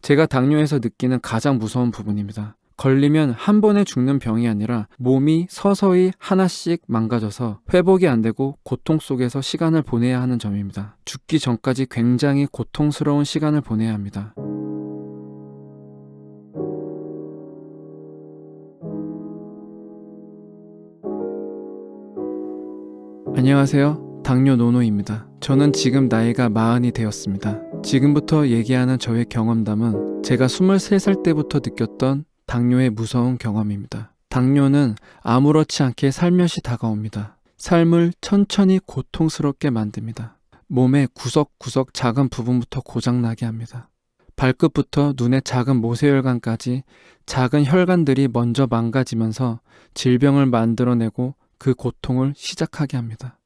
제가 당뇨에서 느끼는 가장 무서운 부분입니다. 걸리면 한 번에 죽는 병이 아니라 몸이 서서히 하나씩 망가져서 회복이 안 되고 고통 속에서 시간을 보내야 하는 점입니다. 죽기 전까지 굉장히 고통스러운 시간을 보내야 합니다. 안녕하세요. 당뇨 노노입니다. 저는 지금 나이가 40이 되었습니다. 지금부터 얘기하는 저의 경험담은 제가 23살 때부터 느꼈던 당뇨의 무서운 경험입니다. 당뇨는 아무렇지 않게 살며시 다가옵니다. 삶을 천천히 고통스럽게 만듭니다. 몸의 구석구석 작은 부분부터 고장나게 합니다. 발끝부터 눈의 작은 모세혈관까지 작은 혈관들이 먼저 망가지면서 질병을 만들어내고 그 고통을 시작하게 합니다.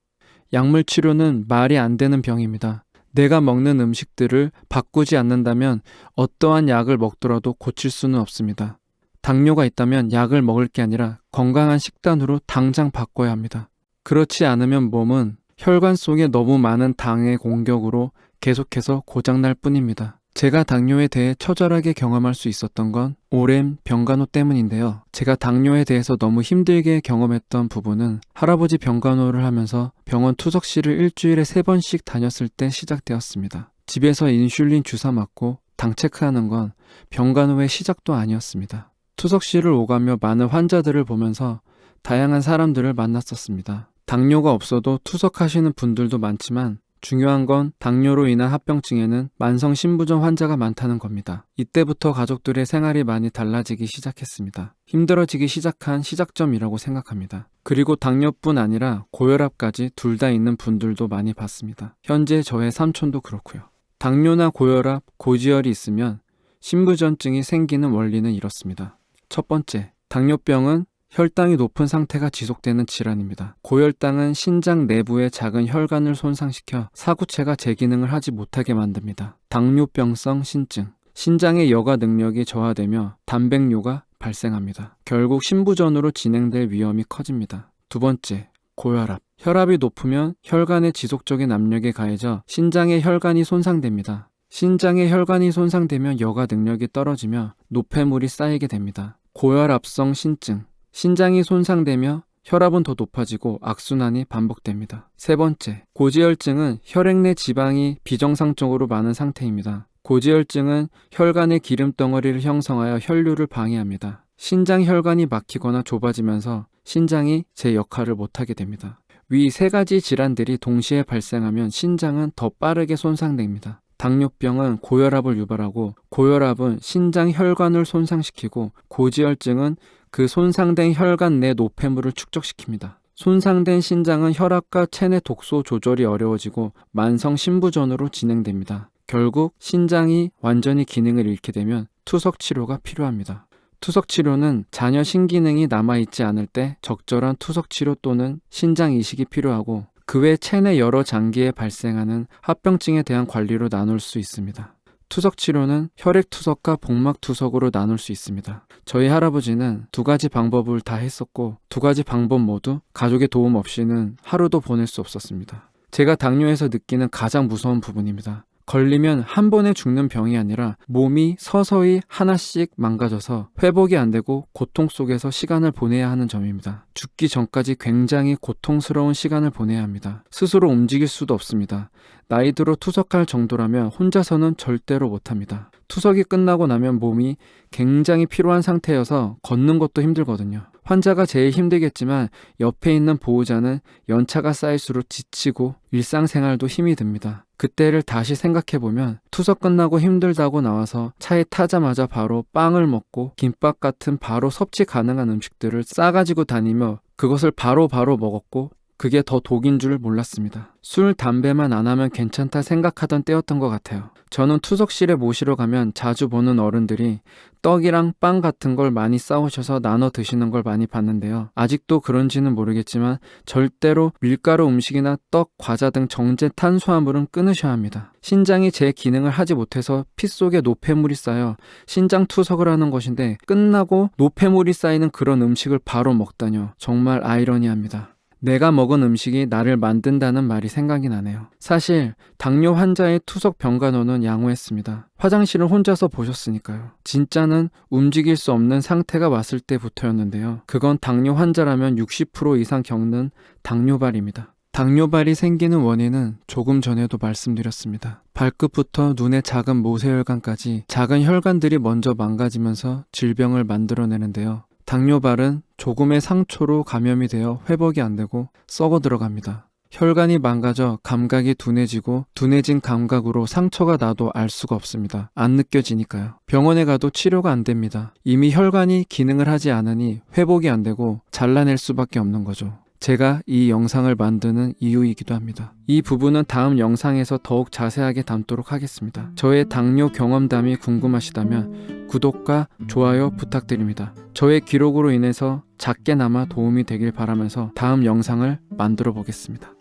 약물 치료는 말이 안 되는 병입니다. 내가 먹는 음식들을 바꾸지 않는다면 어떠한 약을 먹더라도 고칠 수는 없습니다. 당뇨가 있다면 약을 먹을 게 아니라 건강한 식단으로 당장 바꿔야 합니다. 그렇지 않으면 몸은 혈관 속에 너무 많은 당의 공격으로 계속해서 고장날 뿐입니다. 제가 당뇨에 대해 처절하게 경험할 수 있었던 건 오랜 병간호 때문인데요. 제가 당뇨에 대해서 너무 힘들게 경험했던 부분은 할아버지 병간호를 하면서 병원 투석실을 일주일에 3번씩 다녔을 때 시작되었습니다. 집에서 인슐린 주사 맞고 당 체크하는 건 병간호의 시작도 아니었습니다. 투석실을 오가며 많은 환자들을 보면서 다양한 사람들을 만났었습니다. 당뇨가 없어도 투석하시는 분들도 많지만 중요한 건 당뇨로 인한 합병증에는 만성 신부전 환자가 많다는 겁니다. 이때부터 가족들의 생활이 많이 달라지기 시작했습니다. 힘들어지기 시작한 시작점이라고 생각합니다. 그리고 당뇨뿐 아니라 고혈압까지 둘 다 있는 분들도 많이 봤습니다. 현재 저의 삼촌도 그렇고요. 당뇨나 고혈압, 고지혈이 있으면 신부전증이 생기는 원리는 이렇습니다. 첫 번째, 당뇨병은 혈당이 높은 상태가 지속되는 질환입니다. 고혈당은 신장 내부의 작은 혈관을 손상시켜 사구체가 제 기능을 하지 못하게 만듭니다. 당뇨병성 신증, 신장의 여가 능력이 저하되며 단백뇨가 발생합니다. 결국 신부전으로 진행될 위험이 커집니다. 두 번째, 고혈압. 혈압이 높으면 혈관의 지속적인 압력이 가해져 신장의 혈관이 손상됩니다. 신장의 혈관이 손상되면 여가 능력이 떨어지며 노폐물이 쌓이게 됩니다. 고혈압성 신증, 신장이 손상되며 혈압은 더 높아지고 악순환이 반복됩니다. 세 번째, 고지혈증은 혈액 내 지방이 비정상적으로 많은 상태입니다. 고지혈증은 혈관의 기름 덩어리를 형성하여 혈류를 방해합니다. 신장 혈관이 막히거나 좁아지면서 신장이 제 역할을 못하게 됩니다. 위 3가지 질환들이 동시에 발생하면 신장은 더 빠르게 손상됩니다. 당뇨병은 고혈압을 유발하고 고혈압은 신장 혈관을 손상시키고 고지혈증은 그 손상된 혈관 내 노폐물을 축적시킵니다. 손상된 신장은 혈압과 체내 독소 조절이 어려워지고 만성 신부전으로 진행됩니다. 결국 신장이 완전히 기능을 잃게 되면 투석 치료가 필요합니다. 투석 치료는 잔여 신기능이 남아있지 않을 때 적절한 투석 치료 또는 신장 이식이 필요하고 그 외 체내 여러 장기에 발생하는 합병증에 대한 관리로 나눌 수 있습니다. 투석 치료는 혈액 투석과 복막 투석으로 나눌 수 있습니다. 저희 할아버지는 2가지 방법을 다 했었고 2가지 방법 모두 가족의 도움 없이는 하루도 보낼 수 없었습니다. 제가 당뇨에서 느끼는 가장 무서운 부분입니다. 걸리면 한 번에 죽는 병이 아니라 몸이 서서히 하나씩 망가져서 회복이 안 되고 고통 속에서 시간을 보내야 하는 점입니다. 죽기 전까지 굉장히 고통스러운 시간을 보내야 합니다. 스스로 움직일 수도 없습니다. 나이 들어 투석할 정도라면 혼자서는 절대로 못합니다. 투석이 끝나고 나면 몸이 굉장히 피로한 상태여서 걷는 것도 힘들거든요. 환자가 제일 힘들겠지만 옆에 있는 보호자는 연차가 쌓일수록 지치고 일상생활도 힘이 듭니다. 그때를 다시 생각해보면 투석 끝나고 힘들다고 나와서 차에 타자마자 바로 빵을 먹고 김밥 같은 바로 섭취 가능한 음식들을 싸가지고 다니며 그것을 바로 먹었고 그게 더 독인 줄 몰랐습니다. 술, 담배만 안 하면 괜찮다 생각하던 때였던 것 같아요. 저는 투석실에 모시러 가면 자주 보는 어른들이 떡이랑 빵 같은 걸 많이 싸우셔서 나눠 드시는 걸 많이 봤는데요. 아직도 그런지는 모르겠지만 절대로 밀가루 음식이나 떡, 과자 등 정제 탄수화물은 끊으셔야 합니다. 신장이 제 기능을 하지 못해서 피 속에 노폐물이 쌓여 신장 투석을 하는 것인데 끝나고 노폐물이 쌓이는 그런 음식을 바로 먹다뇨. 정말 아이러니합니다. 내가 먹은 음식이 나를 만든다는 말이 생각이 나네요. 사실 당뇨 환자의 투석 병간호는 양호했습니다. 화장실을 혼자서 보셨으니까요. 진짜는 움직일 수 없는 상태가 왔을 때부터였는데요. 그건 당뇨 환자라면 60% 이상 겪는 당뇨발입니다. 당뇨발이 생기는 원인은 조금 전에도 말씀드렸습니다. 발끝부터 눈의 작은 모세혈관까지 작은 혈관들이 먼저 망가지면서 질병을 만들어내는데요. 당뇨발은 조금의 상처로 감염이 되어 회복이 안 되고 썩어 들어갑니다. 혈관이 망가져 감각이 둔해지고 둔해진 감각으로 상처가 나도 알 수가 없습니다. 안 느껴지니까요. 병원에 가도 치료가 안 됩니다. 이미 혈관이 기능을 하지 않으니 회복이 안 되고 잘라낼 수밖에 없는 거죠. 제가 이 영상을 만드는 이유이기도 합니다. 이 부분은 다음 영상에서 더욱 자세하게 담도록 하겠습니다. 저의 당뇨 경험담이 궁금하시다면 구독과 좋아요 부탁드립니다. 저의 기록으로 인해서 작게나마 도움이 되길 바라면서 다음 영상을 만들어 보겠습니다.